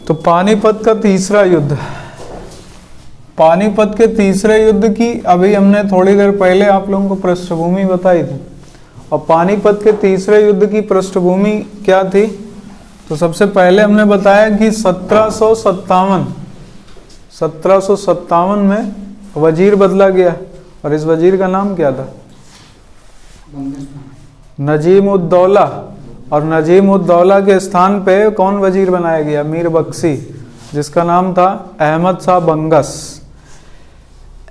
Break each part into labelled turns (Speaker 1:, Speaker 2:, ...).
Speaker 1: तो पानीपत का तीसरा युद्ध, पानीपत के तीसरे युद्ध की अभी हमने थोड़ी देर पहले आप लोगों को पृष्ठभूमि बताई थी। और पानीपत के तीसरे युद्ध की पृष्ठभूमि क्या थी? तो सबसे पहले हमने बताया कि 1757 में वजीर बदला गया, और इस वजीर का नाम क्या था? नजीम-उद-दौला। और नजीम-उद-दौला के स्थान पे कौन वजीर बनाया गया? मीर बख्शी, जिसका नाम था अहमद शाह बंगस।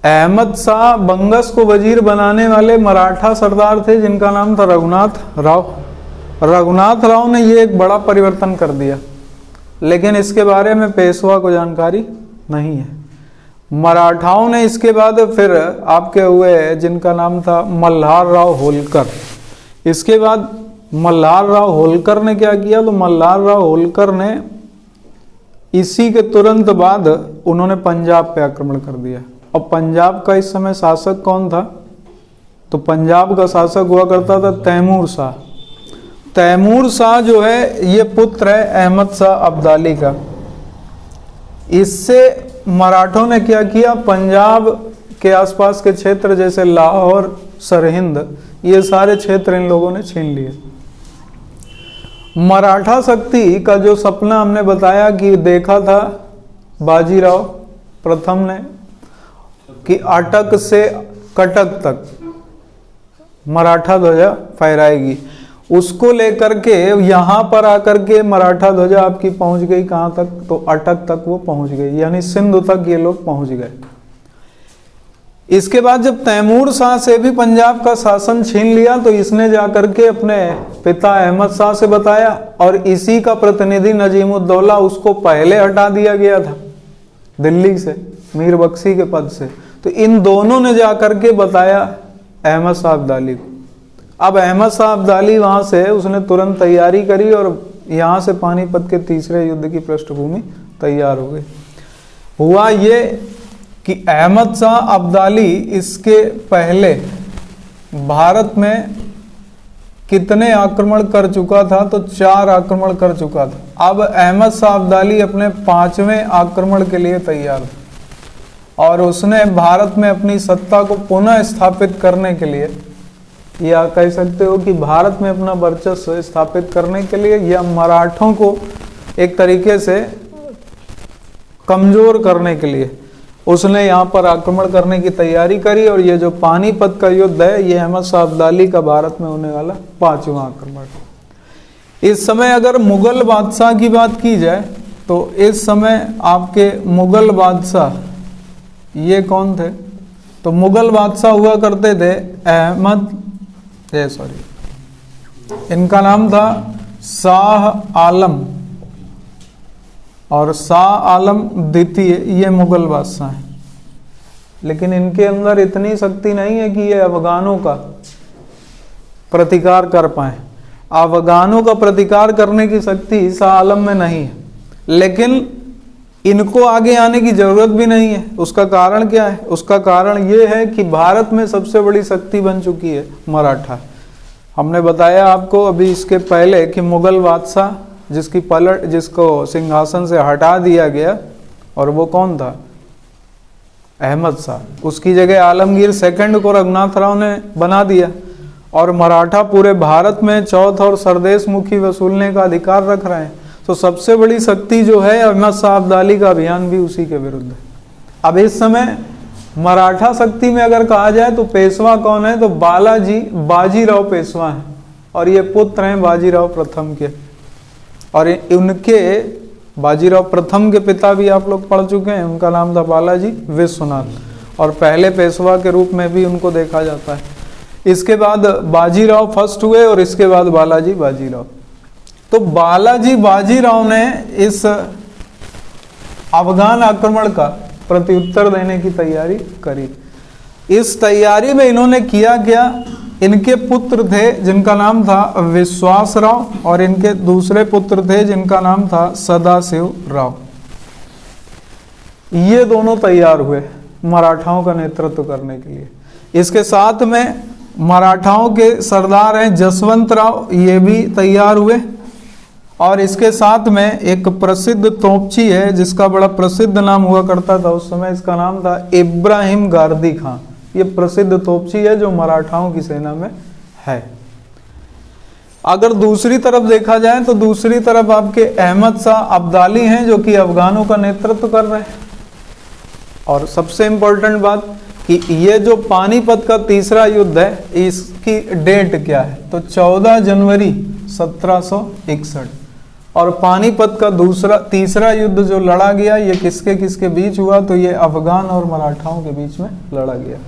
Speaker 1: अहमद शाह बंगस को वजीर बनाने वाले मराठा सरदार थे जिनका नाम था रघुनाथ राव। रघुनाथ राव ने ये एक बड़ा परिवर्तन कर दिया, लेकिन इसके बारे में पेशवा को जानकारी नहीं है। मराठाओं ने इसके बाद फिर आपके हुए जिनका नाम था मल्हार राव होलकर। इसके बाद मल्हार राव होलकर ने क्या किया? तो मल्हार राव होलकर ने इसी के तुरंत बाद उन्होंने पंजाब पे आक्रमण कर दिया। और पंजाब का इस समय शासक कौन था? तो पंजाब का शासक हुआ करता था तैमूर शाह। तैमूर शाह जो है ये पुत्र है अहमद शाह अब्दाली का। इससे मराठों ने क्या किया? पंजाब के आसपास के क्षेत्र जैसे लाहौर, सरहिंद, ये सारे क्षेत्र इन लोगों ने छीन लिए। मराठा शक्ति का जो सपना हमने बताया कि देखा था बाजीराव प्रथम ने कि अटक से कटक तक मराठा ध्वजा फहराएगी, उसको लेकर के यहाँ पर आकर के मराठा ध्वजा आपकी पहुंच गई कहाँ तक? तो अटक तक वो पहुंच गई, यानी सिंधु तक ये लोग पहुंच गए। इसके बाद जब तैमूर शाह से भी पंजाब का शासन छीन लिया तो इसने जाकर के अपने पिता अहमद शाह से बताया, और इसी का प्रतिनिधि नजीम-उद-दौला, उसको पहले हटा दिया गया था दिल्ली से, मीर बख्शी के पद से। तो इन दोनों ने जाकर के बताया अहमद शाह अब्दाली को। अब अहमद शाह अब्दाली वहां से उसने तुरंत तैयारी करी और यहाँ से पानीपत के तीसरे युद्ध की पृष्ठभूमि तैयार हो गई। हुआ ये कि अहमद शाह अब्दाली इसके पहले भारत में कितने आक्रमण कर चुका था? तो 4 आक्रमण कर चुका था। अब अहमद शाह अब्दाली अपने 5वें आक्रमण के लिए तैयार था, और उसने भारत में अपनी सत्ता को पुनः स्थापित करने के लिए, या कह सकते हो कि भारत में अपना वर्चस्व स्थापित करने के लिए, या मराठों को एक तरीके से कमजोर करने के लिए उसने यहाँ पर आक्रमण करने की तैयारी करी। और ये जो पानीपत का युद्ध है ये अहमद शाह अब्दाली का भारत में होने वाला 5वां आक्रमण। इस समय अगर मुगल बादशाह की बात की जाए तो इस समय आपके मुगल बादशाह ये कौन थे? तो मुगल बादशाह हुआ करते थे इनका नाम था शाह आलम, और शाह आलम द्वितीय ये मुगल बादशाह हैं। लेकिन इनके अंदर इतनी शक्ति नहीं है कि ये अफगानों का प्रतिकार कर पाए। अफगानों का प्रतिकार करने की शक्ति शाह आलम में नहीं है, लेकिन इनको आगे आने की जरूरत भी नहीं है। उसका कारण क्या है? उसका कारण ये है कि भारत में सबसे बड़ी शक्ति बन चुकी है मराठा। हमने बताया आपको अभी इसके पहले कि मुगल बादशाह जिसको सिंहासन से हटा दिया गया, और वो कौन था? अहमद शाह। उसकी जगह आलमगीर सेकंड को रघुनाथ राव ने बना दिया, और मराठा पूरे भारत में चौथ और सरदेश मुखी वसूलने का अधिकार रख रहे हैं। तो सबसे बड़ी शक्ति जो है अहमद शाह अब्दाली का अभियान भी उसी के विरुद्ध है। अब इस समय मराठा शक्ति में अगर कहा जाए तो पेशवा कौन है? तो बाजीराव पेशवा हैं, और ये पुत्र हैं बाजीराव प्रथम के। और उनके बाजीराव प्रथम के पिता भी आप लोग पढ़ चुके हैं, उनका नाम था बालाजी विश्वनाथ, और पहले पेशवा के रूप में भी उनको देखा जाता है। इसके बाद बाजीराव फर्स्ट हुए, और इसके बाद बालाजी बाजीराव। तो बालाजी बाजीराव ने इस अफगान आक्रमण का प्रत्युत्तर देने की तैयारी करी। इस तैयारी में इन्होंने किया क्या? इनके पुत्र थे जिनका नाम था विश्वास राव, और इनके दूसरे पुत्र थे जिनका नाम था सदाशिव राव। ये दोनों तैयार हुए मराठाओं का नेतृत्व करने के लिए। इसके साथ में मराठाओं के सरदार हैं जसवंत राव, ये भी तैयार हुए। और इसके साथ में एक प्रसिद्ध तोपची है जिसका बड़ा प्रसिद्ध नाम हुआ करता था उस समय, इसका नाम था इब्राहिम गारदी खां। ये प्रसिद्ध तोपची है जो मराठाओं की सेना में है। अगर दूसरी तरफ देखा जाए तो दूसरी तरफ आपके अहमद शाह अब्दाली हैं जो कि अफगानों का नेतृत्व कर रहे हैं। और सबसे इंपॉर्टेंट बात कि ये जो पानीपत का तीसरा युद्ध है इसकी डेट क्या है, तो 14 जनवरी 1761। और पानीपत का तीसरा युद्ध जो लड़ा गया ये किसके किसके बीच हुआ, तो ये अफगान और मराठाओं के बीच में लड़ा गया।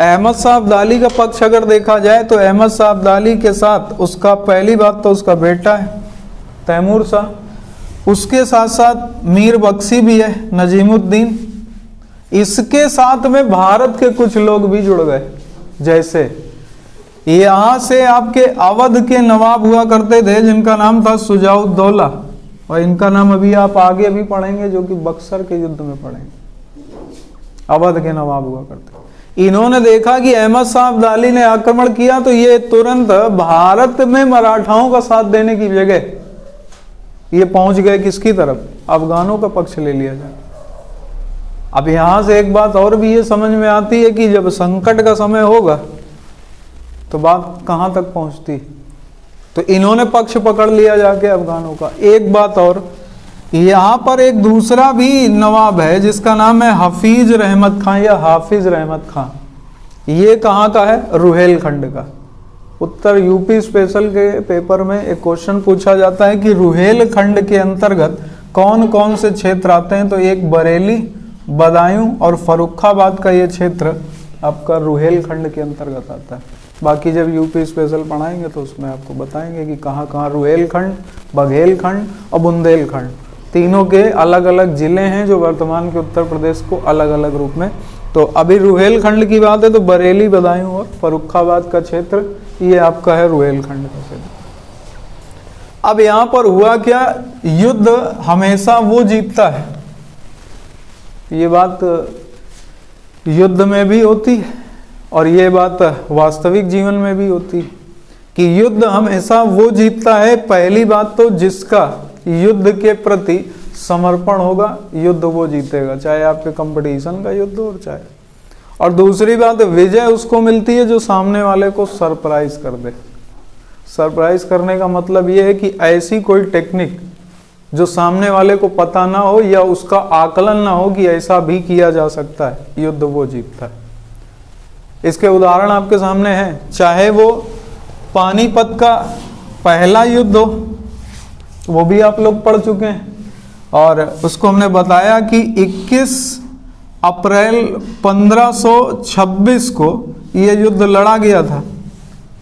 Speaker 1: अहमद शाह अब्दाली का पक्ष अगर देखा जाए तो अहमद शाह अब्दाली के साथ उसका पहली बात तो उसका बेटा है तैमूर शाह, उसके साथ साथ मीर बख्शी भी है, नजीमुद्दीन, इसके साथ में भारत के कुछ लोग भी जुड़ गए। जैसे यहां से आपके अवध के नवाब हुआ करते थे जिनका नाम था सुजाउद्दौला, और इनका नाम अभी आप आगे भी पढ़ेंगे जो कि बक्सर के युद्ध में पढ़ेंगे। अवध के नवाब हुआ करते, इन्होंने देखा कि अहमद शाह अब्दाली ने आक्रमण किया तो ये तुरंत भारत में मराठाओं का साथ देने की जगह ये पहुंच गए किसकी तरफ, अफगानों का पक्ष ले लिया जाए। अब यहां से एक बात और भी ये समझ में आती है कि जब संकट का समय होगा तो बात कहां तक पहुंचती, तो इन्होंने पक्ष पकड़ लिया जाके अफगानों का। एक बात और, यहां पर एक दूसरा भी नवाब है जिसका नाम है हफीज रहमत खां या हाफिज रहमत खां। ये कहाँ का है, रुहेलखंड का। उत्तर यूपी स्पेशल के पेपर में एक क्वेश्चन पूछा जाता है कि रुहेलखंड के अंतर्गत कौन कौन से क्षेत्र आते हैं, तो एक बरेली, बदायूं और फर्रुखाबाद का ये क्षेत्र आपका रुहेलखंड के अंतर्गत आता है। बाकी जब यूपी स्पेशल पढ़ाएंगे तो उसमें आपको बताएंगे कि कहाँ कहाँ रुहेलखंड, बघेलखंड और बुंदेलखंड तीनों के अलग अलग जिले हैं जो वर्तमान के उत्तर प्रदेश को अलग अलग रूप में। तो अभी रुहेलखंड की बात है तो बरेली, बदायूं और फर्रुखाबाद का क्षेत्र ये आपका है रुहेलखंड का क्षेत्र। अब यहाँ पर हुआ क्या, युद्ध हमेशा वो जीतता है, ये बात युद्ध में भी होती है और ये बात वास्तविक जीवन में भी होती है कि युद्ध हमेशा वो जीतता है। पहली बात तो जिसका युद्ध के प्रति समर्पण होगा, युद्ध वो जीतेगा, चाहे आपके कंपटीशन का युद्ध हो चाहे। और दूसरी बात, विजय उसको मिलती है जो सामने वाले को सरप्राइज कर दे। सरप्राइज करने का मतलब ये है कि ऐसी कोई टेक्निक जो सामने वाले को पता ना हो या उसका आकलन ना हो कि ऐसा भी किया जा सकता है, युद्ध वो जीतता है। इसके उदाहरण आपके सामने हैं, चाहे वो पानीपत का पहला युद्ध हो, वो भी आप लोग पढ़ चुके हैं, और उसको हमने बताया कि 21 अप्रैल 1526 को ये युद्ध लड़ा गया था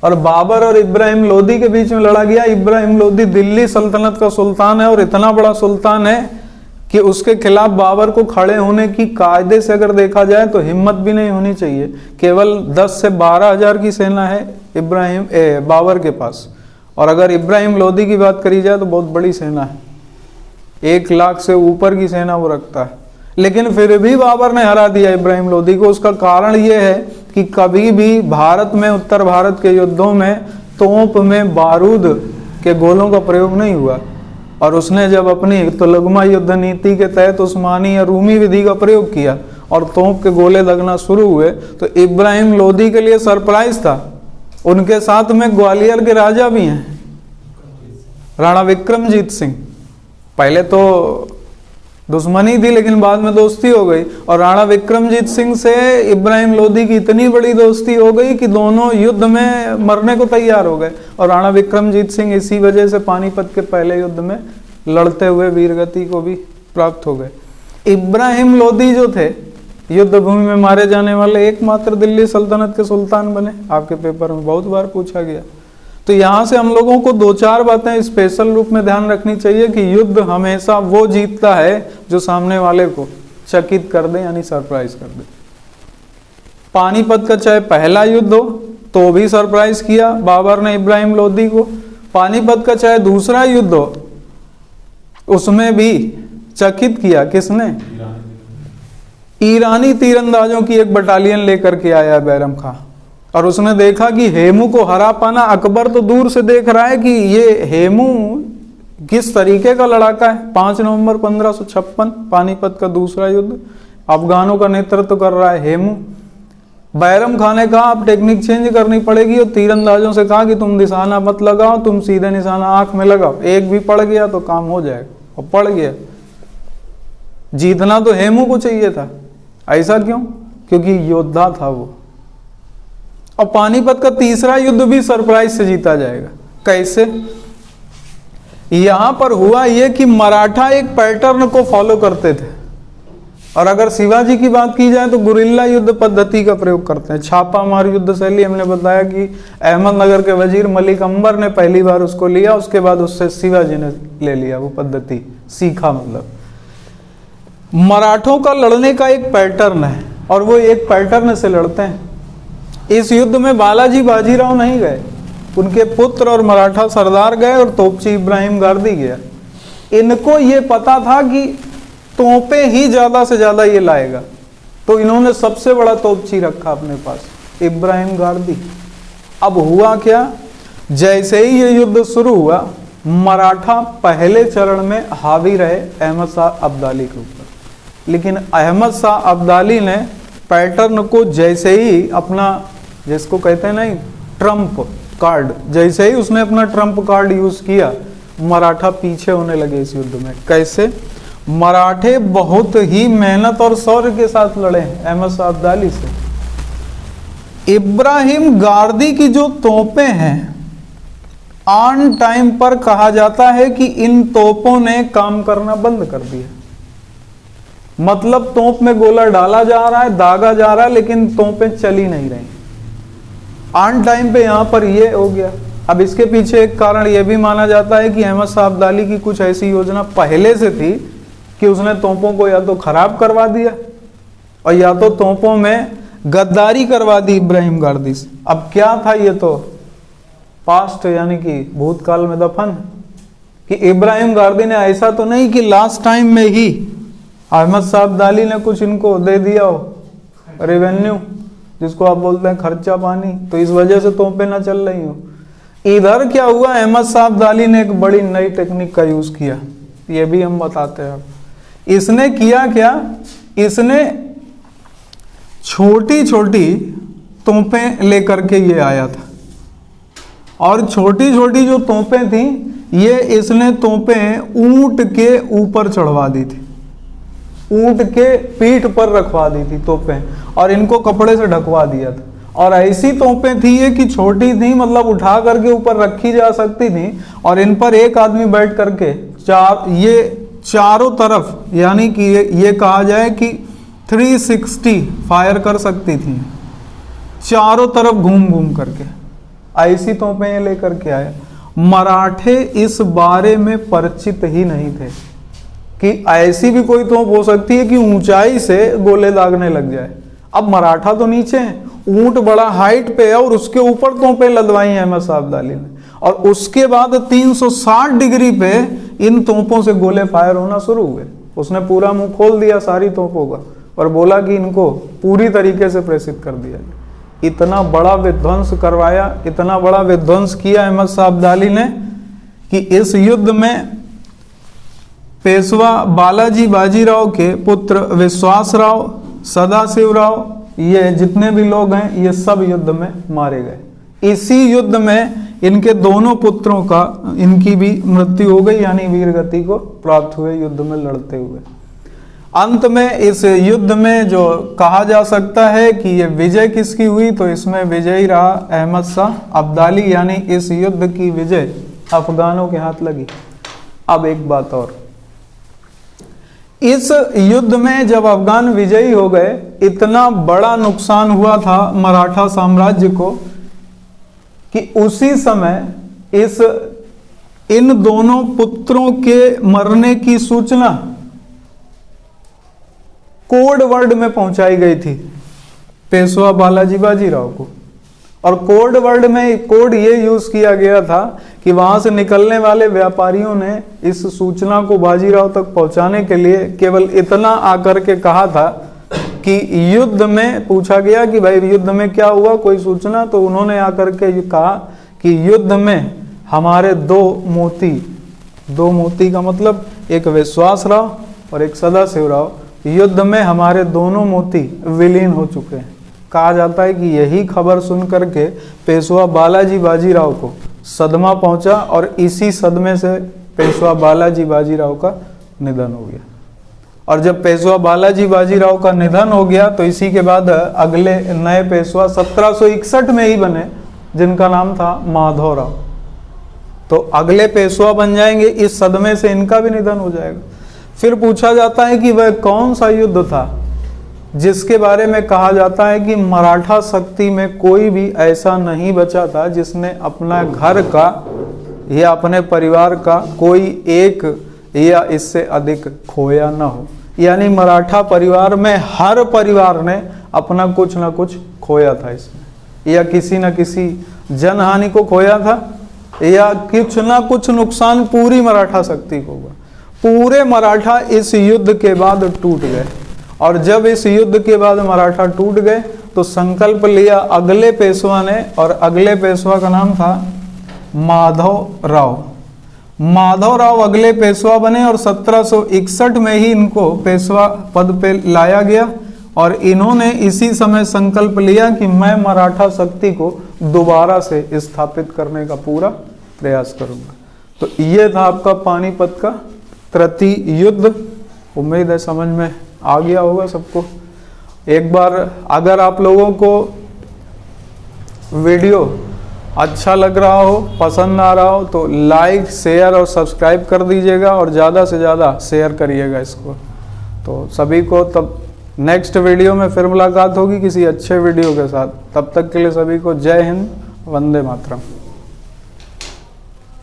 Speaker 1: और बाबर और इब्राहिम लोदी के बीच में लड़ा गया। इब्राहिम लोदी दिल्ली सल्तनत का सुल्तान है और इतना बड़ा सुल्तान है कि उसके खिलाफ बाबर को खड़े होने की कायदे से अगर देखा जाए तो हिम्मत भी नहीं होनी चाहिए। केवल 10 से 12 हजार की सेना है बाबर के पास, और अगर इब्राहिम लोदी की बात करी जाए तो बहुत बड़ी सेना है, 1 लाख से ऊपर की सेना वो रखता है। लेकिन फिर भी बाबर ने हरा दिया इब्राहिम लोदी को। उसका कारण ये है कि कभी भी भारत में, उत्तर भारत के युद्धों में तोप में बारूद के गोलों का प्रयोग नहीं हुआ, और उसने जब अपनी तुलगमा युद्ध नीति के तहत उस्मानी या रूमी विधि का प्रयोग किया और तोप के गोले लगना शुरू हुए तो इब्राहिम लोदी के लिए सरप्राइज था। उनके साथ में ग्वालियर के राजा भी हैं, राणा विक्रमजीत सिंह। पहले तो दुश्मनी थी लेकिन बाद में दोस्ती हो गई, और राणा विक्रमजीत सिंह से इब्राहिम लोदी की इतनी बड़ी दोस्ती हो गई कि दोनों युद्ध में मरने को तैयार हो गए। और राणा विक्रमजीत सिंह इसी वजह से पानीपत के पहले युद्ध में लड़ते हुए वीरगति को भी प्राप्त हो गए। इब्राहिम लोदी जो थे युद्ध भूमि में मारे जाने वाले एकमात्र दिल्ली सल्तनत के सुल्तान बने, आपके पेपर में बहुत बार पूछा गया। तो यहाँ से हम लोगों को 2-4 बातें स्पेशल रूप में ध्यान रखनी चाहिए कि युद्ध हमेशा वो जीतता है जो सामने वाले को चकित कर दे, यानी सरप्राइज कर दे। पानीपत का चाहे पहला युद्ध हो तो भी सरप्राइज किया बाबर ने इब्राहिम लोदी को, पानीपत का चाहे दूसरा युद्ध हो उसमें भी चकित किया किसने, ईरानी तीरंदाजों की एक बटालियन लेकर के आया बैरम खां, और उसने देखा कि हेमू को हरा पाना, अकबर तो दूर से देख रहा है कि ये हेमू किस तरीके का लड़ाका है। 5 नवंबर 1556 पानीपत का दूसरा युद्ध, अफगानों का नेतृत्व कर रहा है हेमू। बैरम खान ने कहा अब टेक्निक चेंज करनी पड़ेगी और तीरंदाजों से कहा कि तुम निशाना मत लगाओ, तुम सीधे निशाना आंख में लगाओ, एक भी पड़ गया तो काम हो जाएगा। और पड़ गया। जीतना तो हेमू को चाहिए था। ऐसा क्यों? क्योंकि योद्धा था वो। और पानीपत का तीसरा युद्ध भी सरप्राइज से जीता जाएगा। कैसे? यहां पर हुआ यह कि मराठा एक पैटर्न को फॉलो करते थे, और अगर शिवाजी की बात की जाए तो गुरिल्ला युद्ध पद्धति का प्रयोग करते हैं। छापामार युद्ध शैली, हमने बताया कि अहमदनगर के वजीर मलिक अंबर ने पहली बार उसको लिया, उसके बाद उससे शिवाजी ने ले लिया, वो पद्धति सीखा। मतलब मराठों का लड़ने का एक पैटर्न है और वो एक पैटर्न से लड़ते हैं। इस युद्ध में बालाजी बाजीराव नहीं गए, उनके पुत्र और मराठा सरदार गए और तोपची इब्राहिम गारदी गया। इनको ये पता था कि तोपें ही ज्यादा से ज्यादा ये लाएगा, तो इन्होंने सबसे बड़ा तोपची रखा अपने पास, इब्राहिम गारदी। अब हुआ क्या, जैसे ही ये युद्ध शुरू हुआ, मराठा पहले चरण में हावी रहे अहमद शाह अब्दाली के ऊपर, लेकिन अहमद शाह अब्दाली ने पैटर्न को जैसे ही अपना, जिसको कहते हैं नहीं ट्रम्प कार्ड, जैसे ही उसने अपना ट्रम्प कार्ड यूज किया, मराठा पीछे होने लगे इस युद्ध में। कैसे? मराठे बहुत ही मेहनत और शौर्य के साथ लड़े अहमद शाह अब्दाली से। इब्राहिम गारदी की जो तोपें हैं, ऑन टाइम पर कहा जाता है कि इन तोपों ने काम करना बंद कर दिया। मतलब तोप में गोला डाला जा रहा है, दागा जा रहा है, लेकिन तोपें चली नहीं रही। ऑन टाइम पे यहां पर ये हो गया। अब इसके पीछे एक कारण यह भी माना जाता है कि अहमद शाह अब्दाली की कुछ ऐसी योजना पहले से थी कि उसने तोपों को या तो खराब करवा दिया और या तो तोपों में गद्दारी करवा दी इब्राहिम गारदी से। अब क्या था, ये तो पास्ट यानी कि भूतकाल में दफन, कि इब्राहिम गारदी ने ऐसा तो नहीं कि लास्ट टाइम में ही अहमद शाह अब्दाली ने कुछ इनको दे दिया हो रेवेन्यू, जिसको आप बोलते हैं खर्चा पानी, तो इस वजह से तोपें ना चल रही हो। इधर क्या हुआ, अहमद शाह अब्दाली ने एक बड़ी नई टेक्निक का यूज किया, ये भी हम बताते हैं। इसने किया क्या, इसने छोटी छोटी तोपें लेकर के ये आया था, और छोटी छोटी जो तोपें थी, ये इसने तोपें ऊंट के ऊपर चढ़वा दी थी, ऊंट के पीठ पर रखवा दी थी तोपें, और इनको कपड़े से ढकवा दिया था। और ऐसी तोपें थी ये कि छोटी थी, मतलब उठा करके ऊपर रखी जा सकती थी, और इन पर एक आदमी बैठ करके ये चारों तरफ, यानी कि ये कहा जाए कि 360 फायर कर सकती थी, चारों तरफ घूम घूम करके। ऐसी तोपें ये लेकर के आए। मराठे इस बारे में परिचित ही नहीं थे कि ऐसी भी कोई तोप हो सकती है कि ऊंचाई से गोले दागने लग जाए। अब मराठा तो नीचे हैं, ऊंट बड़ा हाइट पे है, और उसके ऊपर तोपें लदवाई हैं अहमद शाह अब्दाली ने, और उसके बाद 360 डिग्री पे इन तोपों से गोले फायर होना शुरू हुए। उसने पूरा मुंह खोल दिया सारी तोपों का और बोला कि इनको पूरी तरीके से प्रेषित कर दिया। इतना बड़ा विध्वंस करवाया, इतना बड़ा विध्वंस किया अहमद शाह अब्दाली ने कि इस युद्ध में पेशवा बालाजी बाजीराव के पुत्र विश्वासराव, सदाशिवराव, ये जितने भी लोग हैं, ये सब युद्ध में मारे गए। इसी युद्ध में इनके दोनों पुत्रों का, इनकी भी मृत्यु हो गई, यानी वीरगति को प्राप्त हुए युद्ध में लड़ते हुए। अंत में इस युद्ध में जो कहा जा सकता है कि ये विजय किसकी हुई, तो इसमें विजयी रहा अहमद शाह अब्दाली, यानी इस युद्ध की विजय अफगानों के हाथ लगी। अब एक बात और, इस युद्ध में जब अफगान विजयी हो गए, इतना बड़ा नुकसान हुआ था मराठा साम्राज्य को कि उसी समय इन दोनों पुत्रों के मरने की सूचना कोड वर्ड में पहुंचाई गई थी पेशवा बालाजी बाजीराव को, और कोड वर्ड में कोड ये यूज किया गया था कि वहां से निकलने वाले व्यापारियों ने इस सूचना को बाजीराव तक पहुंचाने के लिए केवल इतना आकर के कहा था कि युद्ध में पूछा गया कि भाई युद्ध में क्या हुआ, कोई सूचना, तो उन्होंने आकर के कहा कि युद्ध में हमारे 2 मोती 2 मोती का मतलब एक विश्वासराव और एक सदाशिवराव, युद्ध में हमारे दोनों मोती विलीन हो चुके हैं। कहा जाता है कि यही खबर सुन करके पेशवा बालाजी बाजीराव को सदमा पहुंचा और इसी सदमे से पेशवा बालाजी बाजीराव का निधन हो गया। और जब पेशवा बालाजी बाजीराव का निधन हो गया तो इसी के बाद अगले नए पेशवा 1761 में ही बने, जिनका नाम था माधवराव। तो अगले पेशवा बन जाएंगे, इस सदमे से इनका भी निधन हो जाएगा। फिर पूछा जाता है कि वह कौन सा युद्ध था जिसके बारे में कहा जाता है कि मराठा शक्ति में कोई भी ऐसा नहीं बचा था जिसने अपना घर का या अपने परिवार का कोई एक या इससे अधिक खोया न हो। यानी मराठा परिवार में हर परिवार ने अपना कुछ ना कुछ खोया था इसमें, या किसी न किसी जनहानि को खोया था, या कुछ ना कुछ नुकसान पूरी मराठा शक्ति को हुआ। पूरे मराठा इस युद्ध के बाद टूट गए, और जब इस युद्ध के बाद मराठा टूट गए तो संकल्प लिया अगले पेशवा ने, और अगले पेशवा का नाम था माधवराव। माधवराव अगले पेशवा बने और 1761 में ही इनको पेशवा पद पे लाया गया, और इन्होंने इसी समय संकल्प लिया कि मैं मराठा शक्ति को दोबारा से स्थापित करने का पूरा प्रयास करूंगा। तो ये था आपका पानीपत का तृतीय युद्ध। उम्मीद है समझ में आ गया होगा सबको। एक बार अगर आप लोगों को वीडियो अच्छा लग रहा हो, पसंद आ रहा हो, तो लाइक, शेयर और सब्सक्राइब कर दीजिएगा, और ज़्यादा से ज़्यादा शेयर करिएगा इसको। तो सभी को तब नेक्स्ट वीडियो में फिर मुलाकात होगी किसी अच्छे वीडियो के साथ। तब तक के लिए सभी को जय हिंद, वंदे मातरम।